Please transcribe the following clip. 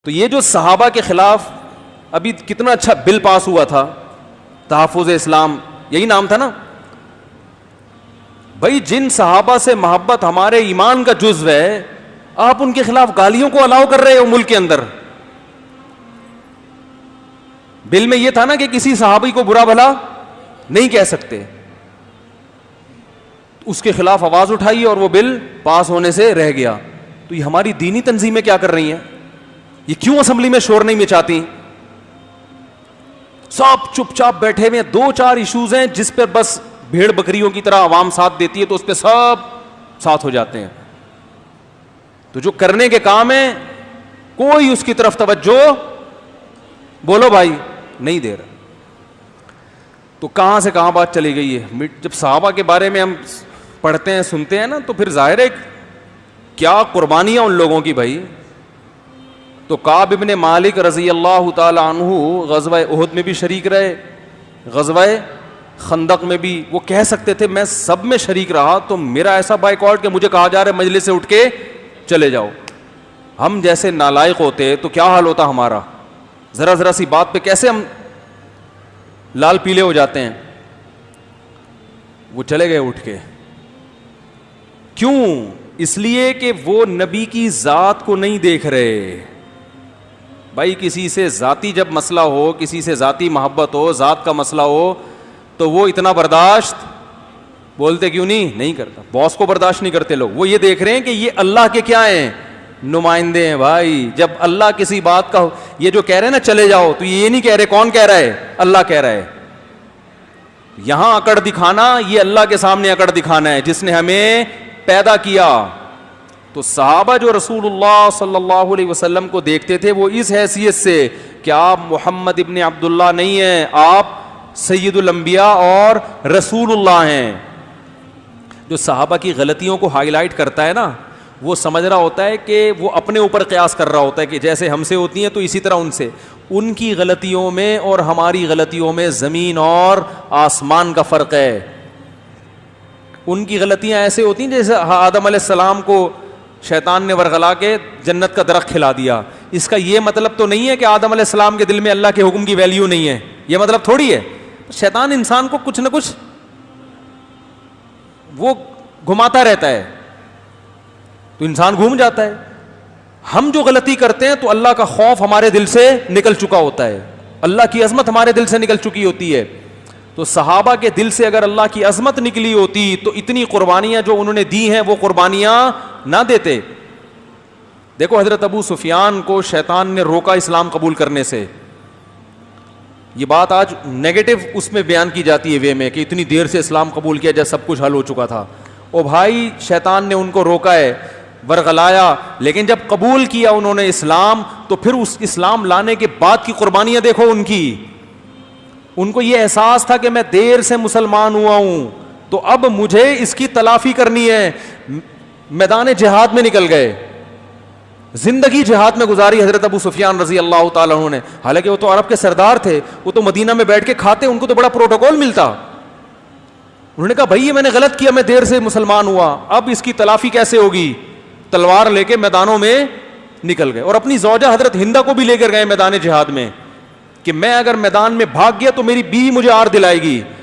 تو یہ جو صحابہ کے خلاف ابھی کتنا اچھا بل پاس ہوا تھا, تحفظ اسلام, یہی نام تھا نا بھائی. جن صحابہ سے محبت ہمارے ایمان کا جزو ہے, آپ ان کے خلاف گالیوں کو الاؤ کر رہے ہو ملک کے اندر. بل میں یہ تھا نا کہ کسی صحابی کو برا بھلا نہیں کہہ سکتے, اس کے خلاف آواز اٹھائی اور وہ بل پاس ہونے سے رہ گیا. تو یہ ہماری دینی تنظیمیں کیا کر رہی ہیں, یہ کیوں اسمبلی میں شور نہیں مچاتی؟ سب چپ چاپ بیٹھے ہوئے. 2-4 ایشوز ہیں جس پر بس بھیڑ بکریوں کی طرح عوام ساتھ دیتی ہے تو اس پہ سب ساتھ ہو جاتے ہیں. تو جو کرنے کے کام ہیں کوئی اس کی طرف توجہ بولو بھائی نہیں دے رہا. تو کہاں سے کہاں بات چلی گئی ہے. جب صحابہ کے بارے میں ہم پڑھتے ہیں سنتے ہیں نا تو پھر ظاہر ہے کیا قربانیاں ان لوگوں کی بھائی. تو کعب ابن مالک رضی اللہ تعالی عنہ غزوہ احد میں بھی شریک رہے, غزوہ خندق میں بھی. وہ کہہ سکتے تھے میں سب میں شریک رہا تو میرا ایسا بائیکاٹ کہ مجھے کہا جا رہا ہے مجلس سے اٹھ کے چلے جاؤ. ہم جیسے نالائق ہوتے تو کیا حال ہوتا ہمارا, ذرا ذرا سی بات پہ کیسے ہم لال پیلے ہو جاتے ہیں. وہ چلے گئے اٹھ کے. کیوں؟ اس لیے کہ وہ نبی کی ذات کو نہیں دیکھ رہے. بھائی کسی سے ذاتی جب مسئلہ ہو, کسی سے ذاتی محبت ہو, ذات کا مسئلہ ہو تو وہ اتنا برداشت بولتے کیوں نہیں کرتا. باس کو برداشت نہیں کرتے لوگ. وہ یہ دیکھ رہے ہیں کہ یہ اللہ کے کیا ہیں, نمائندے ہیں. بھائی جب اللہ کسی بات کا یہ جو کہہ رہے ہیں نا چلے جاؤ, تو یہ نہیں کہہ رہے. کون کہہ رہا ہے؟ اللہ کہہ رہا ہے. یہاں اکڑ دکھانا یہ اللہ کے سامنے اکڑ دکھانا ہے جس نے ہمیں پیدا کیا. تو صحابہ جو رسول اللہ صلی اللہ علیہ وسلم کو دیکھتے تھے وہ اس حیثیت سے کہ آپ محمد ابن عبداللہ نہیں ہیں, آپ سید الانبیاء اور رسول اللہ ہیں. جو صحابہ کی غلطیوں کو ہائی لائٹ کرتا ہے نا وہ سمجھ رہا ہوتا ہے کہ وہ اپنے اوپر قیاس کر رہا ہوتا ہے کہ جیسے ہم سے ہوتی ہیں تو اسی طرح ان سے. ان کی غلطیوں میں اور ہماری غلطیوں میں زمین اور آسمان کا فرق ہے. ان کی غلطیاں ایسے ہوتی ہیں جیسے آدم علیہ السلام کو شیطان نے ورغلا کے جنت کا درخت کھلا دیا. اس کا یہ مطلب تو نہیں ہے کہ آدم علیہ السلام کے دل میں اللہ کے حکم کی ویلیو نہیں ہے, یہ مطلب تھوڑی ہے. شیطان انسان کو کچھ نہ کچھ وہ گھماتا رہتا ہے تو انسان گھوم جاتا ہے. ہم جو غلطی کرتے ہیں تو اللہ کا خوف ہمارے دل سے نکل چکا ہوتا ہے, اللہ کی عظمت ہمارے دل سے نکل چکی ہوتی ہے. تو صحابہ کے دل سے اگر اللہ کی عظمت نکلی ہوتی تو اتنی قربانیاں جو انہوں نے دی ہیں وہ قربانیاں نہ دیتے. دیکھو حضرت ابو سفیان کو شیطان نے روکا اسلام قبول کرنے سے. یہ بات آج نیگیٹو اس میں بیان کی جاتی ہے وے میں کہ اتنی دیر سے اسلام قبول کیا جب سب کچھ حل ہو چکا تھا. او بھائی شیطان نے ان کو روکا ہے, ورغلایا, لیکن جب قبول کیا انہوں نے اسلام تو پھر اس اسلام لانے کے بعد کی قربانیاں دیکھو ان کی. ان کو یہ احساس تھا کہ میں دیر سے مسلمان ہوا ہوں تو اب مجھے اس کی تلافی کرنی ہے. میدان جہاد میں نکل گئے, زندگی جہاد میں گزاری حضرت ابو سفیان رضی اللہ تعالیٰ عنہ نے. حالانکہ وہ تو عرب کے سردار تھے, وہ تو مدینہ میں بیٹھ کے کھاتے, ان کو تو بڑا پروٹوکول ملتا. انہوں نے کہا بھائی یہ میں نے غلط کیا, میں دیر سے مسلمان ہوا, اب اس کی تلافی کیسے ہوگی. تلوار لے کے میدانوں میں نکل گئے اور اپنی زوجہ حضرت ہندہ کو بھی لے کر گئے میدان جہاد میں کہ میں اگر میدان میں بھاگ گیا تو میری بیوی مجھے آر دلائے گی,